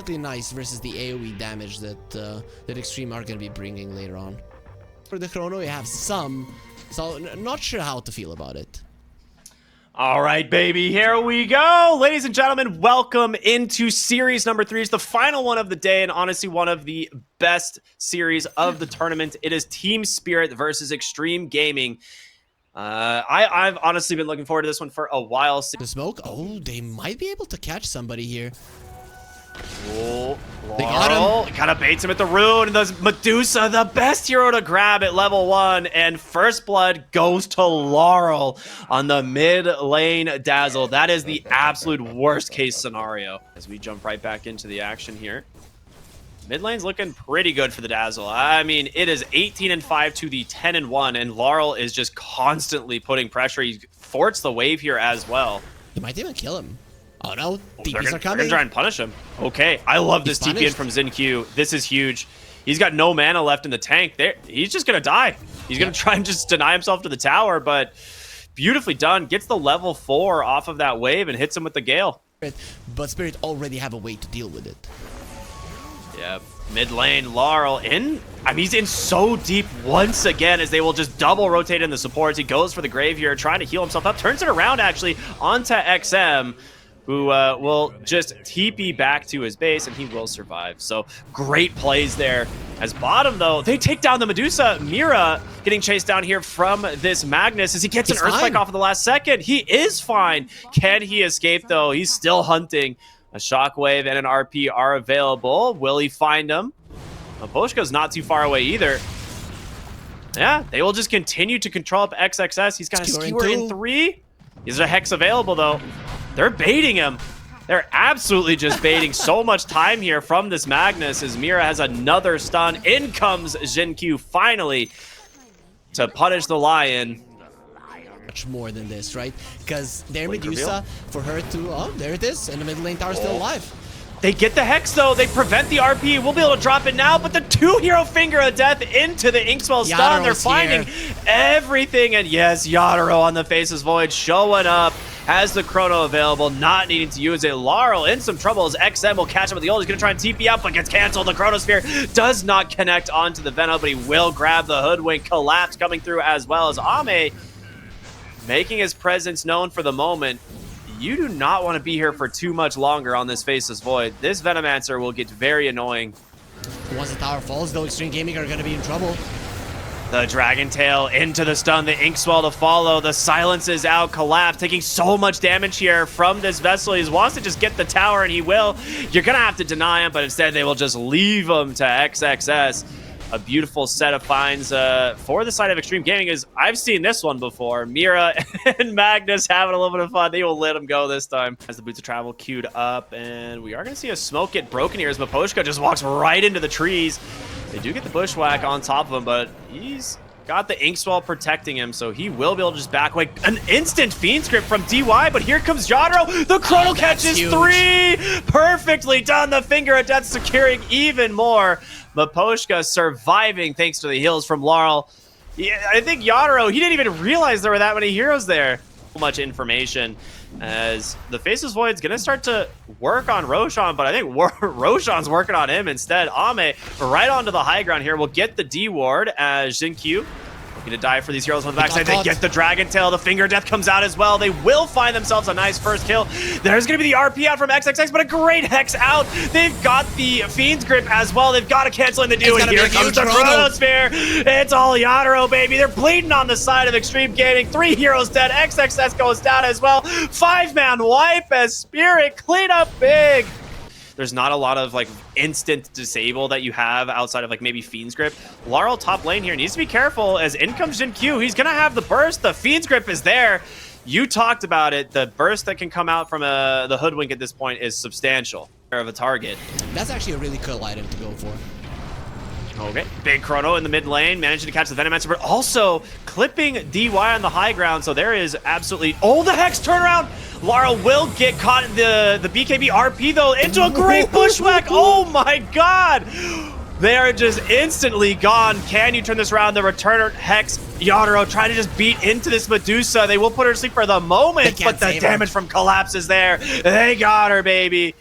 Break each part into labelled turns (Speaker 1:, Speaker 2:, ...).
Speaker 1: definitely nice versus the AoE damage that that Xtreme are going to be bringing later on. For the Chrono, you have some, so not sure how to feel about it.
Speaker 2: All right, baby, here we go. Ladies and gentlemen, welcome into series number 3. It's the final one of the day, and honestly, one of the best series of the tournament. It is Team Spirit versus Xtreme Gaming. I've honestly been looking forward to this one for a while.
Speaker 1: The smoke? Oh, they might be able to catch somebody here.
Speaker 2: Oh,
Speaker 1: they got him.
Speaker 2: Kind of baits him at the rune, and the Medusa, the best hero to grab at level 1, and first blood goes to Laurel on the mid lane Dazzle. That is the absolute worst case scenario. As we jump right back into the action here. Mid lane's looking pretty good for the Dazzle. I mean, it is 18-5 to the 10-1, and Laurel is just constantly putting pressure. He forts the wave here as well.
Speaker 1: He might even kill him. Oh no, TPs are coming.
Speaker 2: They're gonna try and punish him. Okay, I love this TP in from XinQ. This is huge. He's got no mana left in the tank. There, he's just gonna die. He's gonna try and just deny himself to the tower, but beautifully done. Gets the level 4 off of that wave and hits him with the Gale.
Speaker 1: But Spirit already have a way to deal with it.
Speaker 2: Yeah, mid lane, Laurel in. I mean, he's in so deep once again as they will just double rotate in the supports. He goes for the grave here, trying to heal himself up. Turns it around actually onto XM, who will just TP back to his base, and he will survive. So great plays there. As bottom, though, they take down the Medusa. Mira getting chased down here from this Magnus as he gets an Earthquake off of the last second. He is fine. Can he escape, though? He's still hunting. A Shockwave and an RP are available. Will he find him? Poshka's not too far away either. Yeah, they will just continue to control up XXS. He's got a Skewer in 3. Is there a Hex available, though? They're baiting him. They're absolutely just baiting so much time here from this Magnus as Mira has another stun. In comes XinQ finally to punish the Lion.
Speaker 1: Much more than this, right? Because their Medusa, for her to... Oh, there it is. And the mid lane tower still alive.
Speaker 2: They get the Hex, though. They prevent the RP. We'll be able to drop it now, but the 2-hero Finger of Death into the Inkswell stun. They're finding everything. And yes, Yatoro on the Faceless Void showing up. Has the Chrono available, not needing to use it. Laurel in some trouble as XM will catch him with the ult. He's going to try and TP up, but gets canceled. The Chronosphere does not connect onto the Venom, but he will grab the Hoodwink. Collapse coming through as well as Ame making his presence known for the moment. You do not want to be here for too much longer on this Faceless Void. This Venomancer will get very annoying.
Speaker 1: Once the tower falls, though, Xtreme Gaming are going to be in trouble.
Speaker 2: The Dragon Tail into the stun, the Inkswell to follow. The Silence is out, Collapse, taking so much damage here from this Vessel. He wants to just get the tower, and he will. You're going to have to deny him, but instead they will just leave him to XXS. A beautiful set of finds for the side of Xtreme Gaming is I've seen this one before. Mira and Magnus having a little bit of fun. They will let him go this time. As the Boots of Travel queued up, and we are going to see a smoke get broken here as Maposhka just walks right into the trees. They do get the Bushwhack on top of him, but he's got the Inkswell protecting him, so he will be able to just back away. An instant Fiend Script from DY, but here comes Yatoro. The Chrono catches huge. 3! Perfectly done. The Finger of Death securing even more. Maposhka surviving thanks to the heals from Laurel. Yeah, I think Yatoro, he didn't even realize there were that many heroes there. So much information as the Faceless Void's going to start to work on Roshan, but I think Roshan's working on him instead. Ame right onto the high ground here will get the D ward as XinQ looking to dive for these heroes on the backside. They get the Dragon Tail. The Finger of Death comes out as well. They will find themselves a nice first kill. There's going to be the RP out from XXX, but a great Hex out. They've got the Fiend's Grip as well. They've got to cancel in the do, and here comes the Chronosphere. It's all Yatoro, baby. They're bleeding on the side of Xtreme Gaming. 3 heroes dead. XXS goes down as well. 5-man wipe as Spirit clean up big. There's not a lot of like instant disable that you have outside of like maybe Fiend's Grip. Laurel top lane here needs to be careful as in comes XinQ. He's gonna have the burst. The Fiend's Grip is there. You talked about it. The burst that can come out from the Hoodwink at this point is substantial of a target.
Speaker 1: That's actually a really cool item to go for.
Speaker 2: Okay, big Chrono in the mid lane, managing to catch the Venomancer, but also clipping DY on the high ground, so there is absolutely... Oh, the Hex turnaround! Laurel will get caught in the BKB RP, though, into a great Bushwhack! Oh my god! They are just instantly gone. Can you turn this around? The returner Hex, Yatoro trying to just beat into this Medusa. They will put her to sleep for the moment, but the damage from Collapse is there. They got her, baby.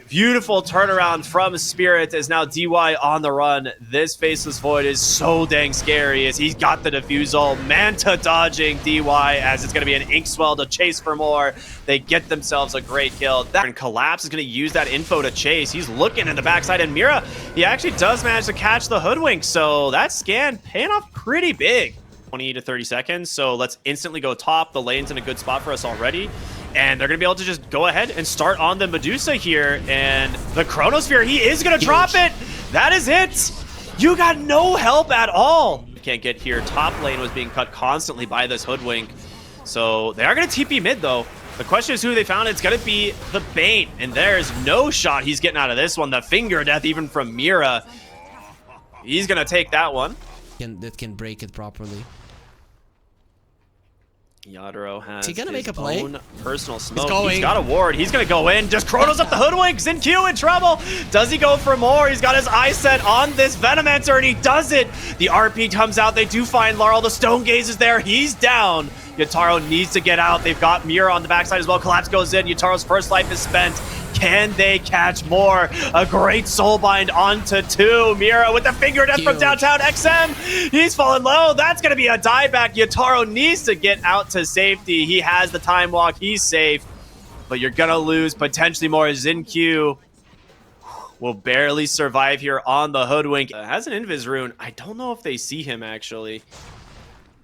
Speaker 2: Beautiful turnaround from Spirit as now DY on the run. This Faceless Void is so dang scary as he's got the defusal. Manta dodging DY as it's going to be an Inkswell to chase for more. They get themselves a great kill. That Collapse is going to use that info to chase. He's looking in the backside, and Mira, he actually does manage to catch the Hoodwink, so that scan paying off pretty big. 20 to 30 seconds, so let's instantly go top. The lane's in a good spot for us already. And they're going to be able to just go ahead and start on the Medusa here. And the Chronosphere, he is going to drop it. That is it. You got no help at all. Can't get here. Top lane was being cut constantly by this Hoodwink. So they are going to TP mid, though. The question is who they found. It's going to be the Bane. And there's no shot he's getting out of this one. The finger death even from Mira. He's going to take that one.
Speaker 1: That can break it properly.
Speaker 2: Yatoro has
Speaker 1: Is he gonna
Speaker 2: his
Speaker 1: make a play?
Speaker 2: own personal smoke.
Speaker 1: Going.
Speaker 2: He's got a ward. He's gonna go in. Just Chronos up the Hoodwink. Zinq in trouble. Does he go for more? He's got his eye set on this Venomancer, and he does it. The RP comes out. They do find Laurel. The Stone Gaze is there. He's down. Yatoro needs to get out. They've got Mira on the backside as well. Collapse goes in. Yataro's first life is spent. Can they catch more? A great soulbind onto 2. Mira with the finger death from downtown XM. He's fallen low. That's going to be a dieback. Yatoro needs to get out to safety. He has the time walk. He's safe. But you're going to lose potentially more. Zinq will barely survive here on the Hoodwink. Has an Invis rune. I don't know if they see him actually.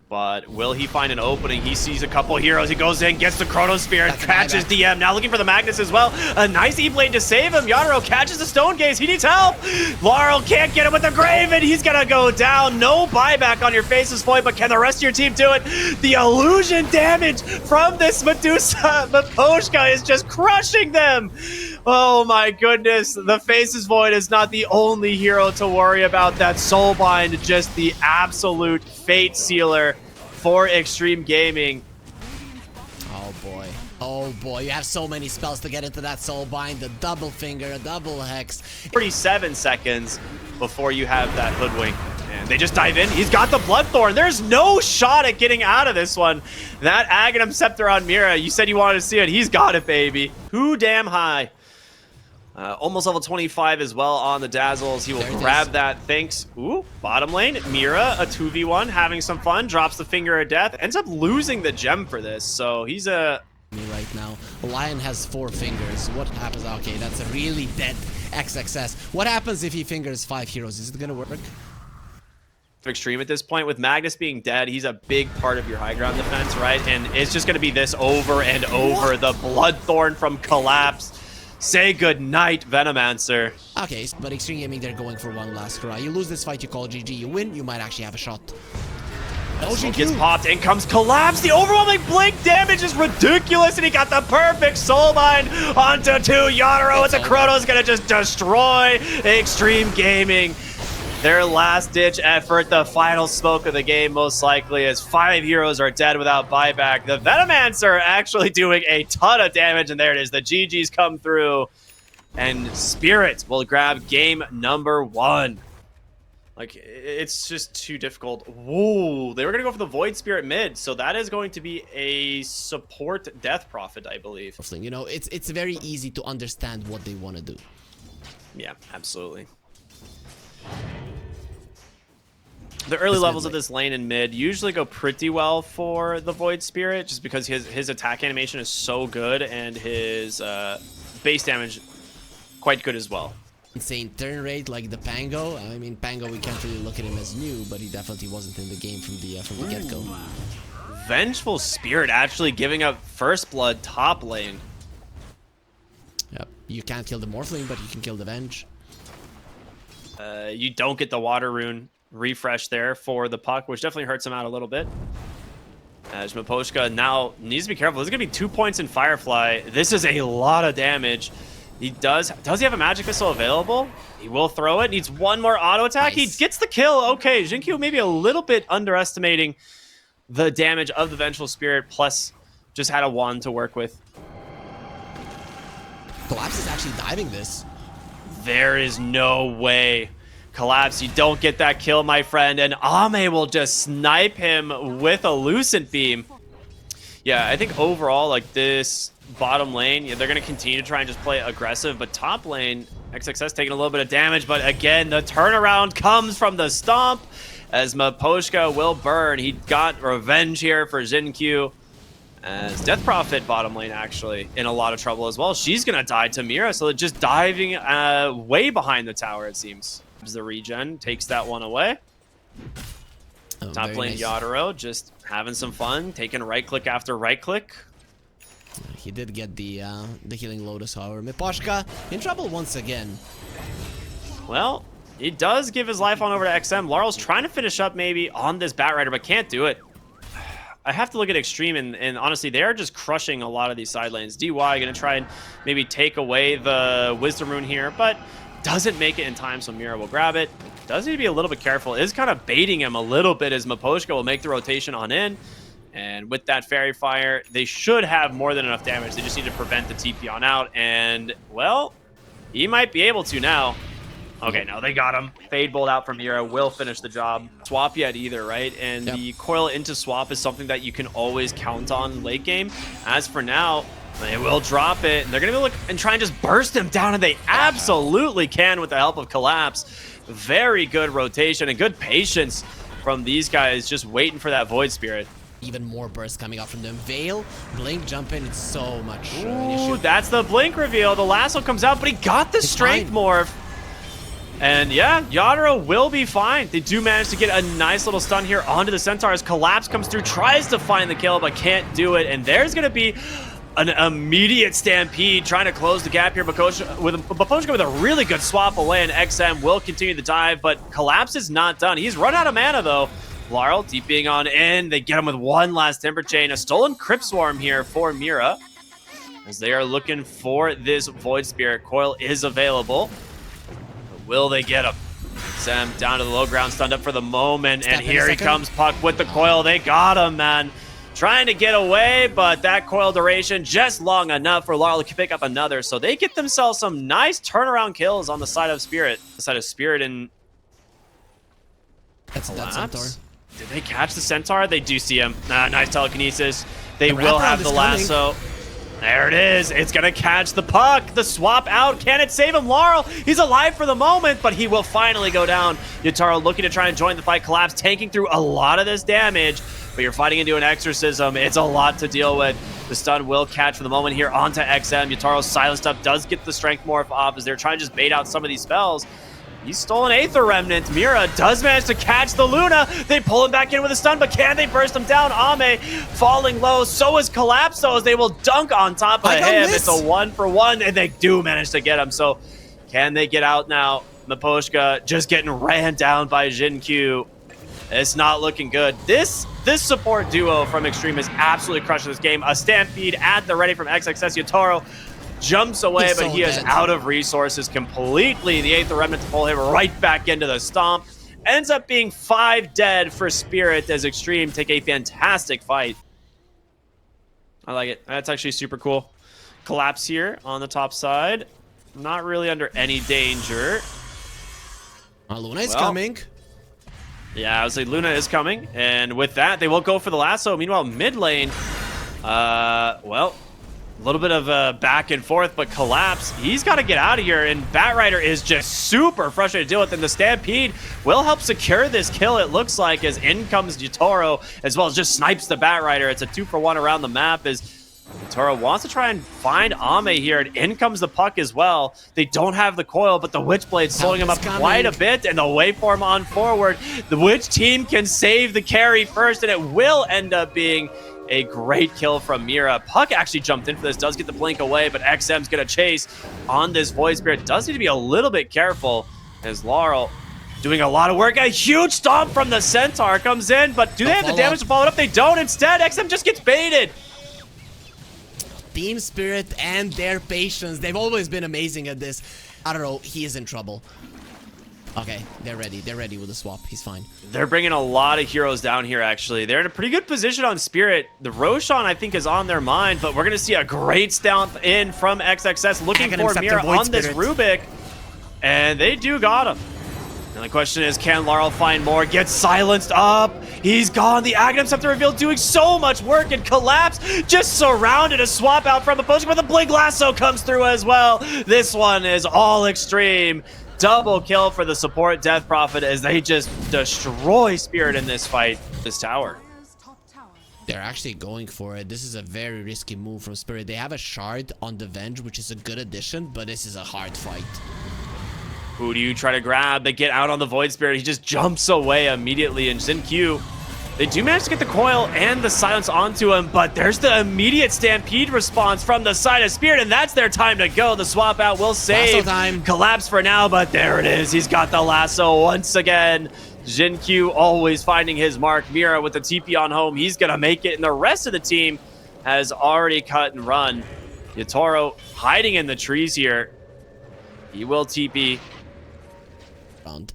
Speaker 2: But will he find an opening? He sees a couple heroes. He goes in, gets the Chronosphere, and catches DM. Now looking for the Magnus as well. A nice E-Blade to save him. Yatoro catches the Stone Gaze. He needs help. Laurel can't get him with the Graven. He's going to go down. No buyback on your Faceless Void, but can the rest of your team do it? The illusion damage from this Medusa Miposhka is just crushing them. Oh my goodness. The Faceless Void is not the only hero to worry about. That Soulbind, just the absolute fate sealer for Xtreme Gaming.
Speaker 1: Oh boy. Oh boy. You have so many spells to get into that Soulbind. The double finger, a double hex.
Speaker 2: 47 seconds before you have that Hoodwink. And they just dive in. He's got the Bloodthorn. There's no shot at getting out of this one. That Aghanim Scepter on Mira. You said you wanted to see it. He's got it, baby. Too damn high. Almost level 25 as well on the Dazzles. He will grab that. Thanks. Ooh, bottom lane. Mira, a 2v1, having some fun. Drops the Finger of Death. Ends up losing the gem for this. So he's a...
Speaker 1: Right now, Lion has 4 fingers. What happens? Okay, that's a really dead XXS. What happens if he fingers 5 heroes? Is it gonna work?
Speaker 2: Xtreme at this point. With Magnus being dead, he's a big part of your high ground defense, right? And it's just gonna be this over and over. What? The Bloodthorn from Collapse. Say goodnight, Venomancer.
Speaker 1: Okay, but Xtreme Gaming, they're going for one last cry. You lose this fight, you call GG. You win, you might actually have a shot.
Speaker 2: Gets popped, in comes Collapse. The overwhelming blink damage is ridiculous, and he got the perfect soulbind onto 2. Yatoro with the Chrono's gonna just destroy Xtreme Gaming. Their last-ditch effort, the final smoke of the game, most likely, as 5 heroes are dead without buyback. The Venomancer actually doing a ton of damage, and there it is. The GGs come through, and Spirit will grab game number 1. Like, it's just too difficult. Whoa, they were going to go for the Void Spirit mid, so that is going to be a support Death Prophet, I believe.
Speaker 1: You know, it's very easy to understand what they want to do.
Speaker 2: Yeah, absolutely. The early levels of this lane and mid usually go pretty well for the Void Spirit, just because his attack animation is so good and his base damage quite good as well.
Speaker 1: Insane turn rate like the Pango. I mean, Pango, we can't really look at him as new, but he definitely wasn't in the game from the get-go.
Speaker 2: Vengeful Spirit actually giving up first blood top lane.
Speaker 1: Yep, you can't kill the Morphling, but you can kill the Venge.
Speaker 2: You don't get the water rune refresh there for the puck, which definitely hurts him out a little bit. As Miposhka now needs to be careful. This is going to be 2 points in Firefly. This is a lot of damage. He does he have a magic missile available? He will throw it. Needs one more auto attack. Nice. He gets the kill. Okay, Zinq maybe a little bit underestimating the damage of the Vengeful Spirit, plus just had a wand to work with.
Speaker 1: Collapse is actually diving this.
Speaker 2: There is no way. Collapse, you don't get that kill, my friend, and Ame will just snipe him with a Lucent Beam. Yeah, I think overall, like this bottom lane, they're going to continue to try and just play aggressive, but top lane, XXS taking a little bit of damage, but again, the turnaround comes from the stomp as Miposhka will burn. He got revenge here for XinQ. As Death Prophet bottom lane actually in a lot of trouble as well. She's going to die to Mira, so just diving way behind the tower, it seems. The regen takes that one away.
Speaker 1: Oh,
Speaker 2: top lane
Speaker 1: nice.
Speaker 2: Yatoro just having some fun, taking right click after right click.
Speaker 1: He did get the healing Lotus, however. Miposhka in trouble once again.
Speaker 2: Well, he does give his life on over to XM. Laurel's trying to finish up maybe on this Batrider, but can't do it. I have to look at Xtreme, and honestly, they are just crushing a lot of these side lanes. DY going to try and maybe take away the Wisdom Rune here, but doesn't make it in time, so Mira will grab it. Does need to be a little bit careful. Is kind of baiting him a little bit as Miposhka will make the rotation on in. And with that Fairy Fire, they should have more than enough damage. They just need to prevent the TP on out, and, well, he might be able to now. Okay, no, they got him. Fade Bolt out from Mira will finish the job. Swap yet either, right? And the coil into swap is something that you can always count on late game. As for now, they will drop it. And they're going to look and try and just burst him down, and they absolutely can with the help of Collapse. Very good rotation and good patience from these guys, just waiting for that Void Spirit.
Speaker 1: Even more bursts coming out from them. Veil, Blink, jump in. It's so much
Speaker 2: Ooh, that's the Blink reveal. The lasso comes out, but he got the Strength Morph. And yeah, Yatoro will be fine. They do manage to get a nice little stun here onto the Centaurs. Collapse comes through, tries to find the kill, but can't do it. And there's going to be an immediate stampede trying to close the gap here. Miposhka with a really good swap away, and XM will continue the dive, but Collapse is not done. He's run out of mana, though. Laurel TPing on in. They get him with one last Timber Chain. A stolen Crypt Swarm here for Mira, as they are looking for this Void Spirit. Coil is available. Will they get him? Sam down to the low ground, stunned up for the moment, and here he comes, Puck with the coil. They got him, man. Trying to get away, but that coil duration just long enough for Laurel to pick up another. So they get themselves some nice turnaround kills on the side of Spirit. The side of Spirit and
Speaker 1: That's that Centaur.
Speaker 2: Did they catch the Centaur? They do see him. Nice telekinesis. They will have the lasso. There it is. It's going to catch the puck. The swap out. Can it save him? Laurel, he's alive for the moment, but he will finally go down. Yatoro looking to try and join the fight. Collapse, tanking through a lot of this damage, but you're fighting into an exorcism. It's a lot to deal with. The stun will catch for the moment here onto XM. Yatoro silenced up, does get the strength morph off as they're trying to just bait out some of these spells. He's stolen Aether Remnant. Mira does manage to catch the Luna. They pull him back in with a stun, but can they burst him down? Ame falling low. So is Collapso as they will dunk on top of him. It's a 1-for-1, and they do manage to get him. So can they get out now? Miposhka just getting ran down by XinQ. It's not looking good. This support duo from Xtreme is absolutely crushing this game. A Stampede at the ready from XXS. Yatoro jumps away, but he is out of resources completely. The Aether Remnant to pull him right back into the stomp. Ends up being 5 dead for Spirit as Xtreme take a fantastic fight. I like it. That's actually super cool. Collapse here on the top side. Not really under any danger.
Speaker 1: Luna is coming.
Speaker 2: Yeah, I would say Luna is coming. And with that, they will go for the lasso. Meanwhile, mid lane, well, a little bit of back and forth, but Collapse, he's got to get out of here, and Batrider is just super frustrated to deal with, and the Stampede will help secure this kill, it looks like, as in comes Yatoro, as well as just snipes the Batrider. It's a 2-for-1 around the map as Yatoro wants to try and find Ame here, and in comes the puck as well. They don't have the coil, but the Witchblade's slowing him up quite a bit, and the waveform on forward. The Witch team can save the carry first, and it will end up being a great kill from Mira. Puck actually jumped in for this, does get the blink away, but XM's gonna chase on this Void Spirit. Does need to be a little bit careful as Laurel doing a lot of work. A huge stomp from the Centaur comes in, but do they have the damage to follow it up? They don't. Instead, XM just gets baited.
Speaker 1: Team Spirit and their patience. They've always been amazing at this. I don't know. He is in trouble. Okay, they're ready. They're ready with the swap. He's fine.
Speaker 2: They're bringing a lot of heroes down here, actually. They're in a pretty good position on Spirit. The Roshan, I think, is on their mind, but we're going to see a great stomp in from XXS looking for Mira on this Rubik, and they do got him. And the question is, can Laurel find more? Gets silenced up. He's gone. The Aghanim Scepter reveal doing so much work, and Collapse just surrounded a swap out from the potion, but the Blink Lasso comes through as well. This one is all Xtreme. Double kill for the support Death Prophet as they just destroy Spirit in this fight. This tower.
Speaker 1: They're actually going for it. This is a very risky move from Spirit. They have a shard on the Venge, which is a good addition, but this is a hard fight.
Speaker 2: Who do you try to grab? They get out on the Void Spirit. He just jumps away immediately. And XinQ, they do manage to get the coil and the silence onto him, but there's the immediate Stampede response from the side of Spirit, and that's their time to go. The swap out will save Collapse for now, but there it is. He's got the lasso once again. XinQ always finding his mark. Mira with the TP on home. He's going to make it, and the rest of the team has already cut and run. Yatoro hiding in the trees here. He will TP.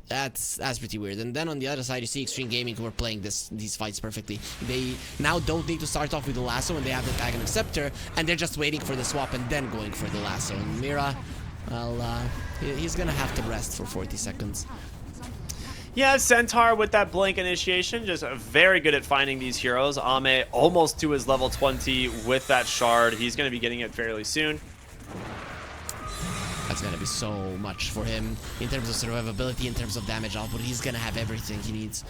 Speaker 1: That's pretty weird. And then on the other side, you see xtremegaming who are playing these fights perfectly. They now don't need to start off with the lasso when they have the Aghanim Scepter, and they're just waiting for the swap and then going for the lasso. And Mira, well, he's gonna have to rest for 40 seconds.
Speaker 2: Yeah, Centaur with that Blink initiation, just very good at finding these heroes. Ame almost to his level 20 with that shard. He's gonna be getting it fairly soon.
Speaker 1: That's gonna be so much for him in terms of survivability, in terms of damage output. He's gonna have everything he needs.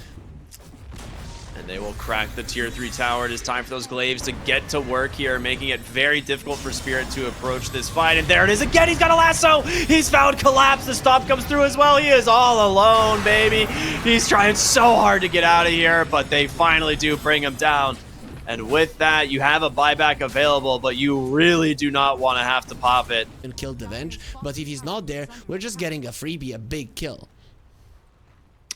Speaker 2: And they will crack the tier 3 tower. It is time for those glaives to get to work here, making it very difficult for Spirit to approach this fight. And there it is again. He's got a lasso. He's found Collapse. The stop comes through as well. He is all alone, baby. He's trying so hard to get out of here, but they finally do bring him down. And with that, you have a buyback available, but you really do not want to have to pop it.
Speaker 1: And kill the Venge, but if he's not there, we're just getting a freebie, a big kill.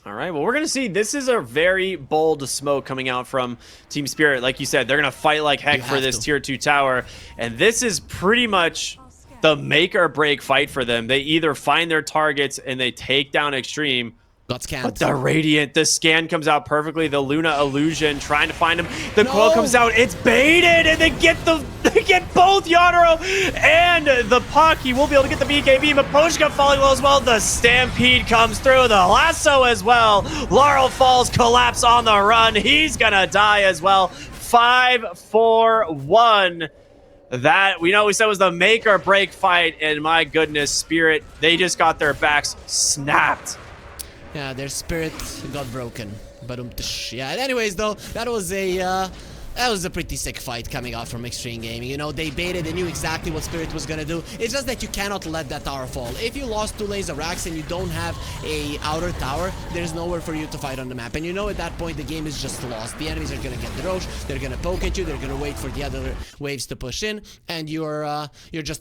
Speaker 2: All right, well, we're going to see. This is a very bold smoke coming out from Team Spirit. Like you said, they're going to fight like heck for this tier 2 tower. And this is pretty much the make or break fight for them. They either find their targets and they take down Xtreme.
Speaker 1: Got scanned.
Speaker 2: But the Radiant, the scan comes out perfectly. The Luna illusion trying to find him. The coil comes out. It's baited, and they get both Yatoro and the puck. He will be able to get the BKB. Maposhka falling low as well. The Stampede comes through. The lasso as well. Laurel falls. Collapse on the run. He's gonna die as well. 5-4-1. That we said was the make or break fight, and my goodness, Spirit, they just got their backs snapped.
Speaker 1: Yeah, their spirit got broken. But yeah. Anyways, though, that was a pretty sick fight coming out from xtremegaming. You know, they baited. They knew exactly what Spirit was gonna do. It's just that you cannot let that tower fall. If you lost 2 lanes of racks and you don't have a outer tower, there's nowhere for you to fight on the map. And you know, at that point, the game is just lost. The enemies are gonna get the Roche. They're gonna poke at you. They're gonna wait for the other waves to push in, and you're just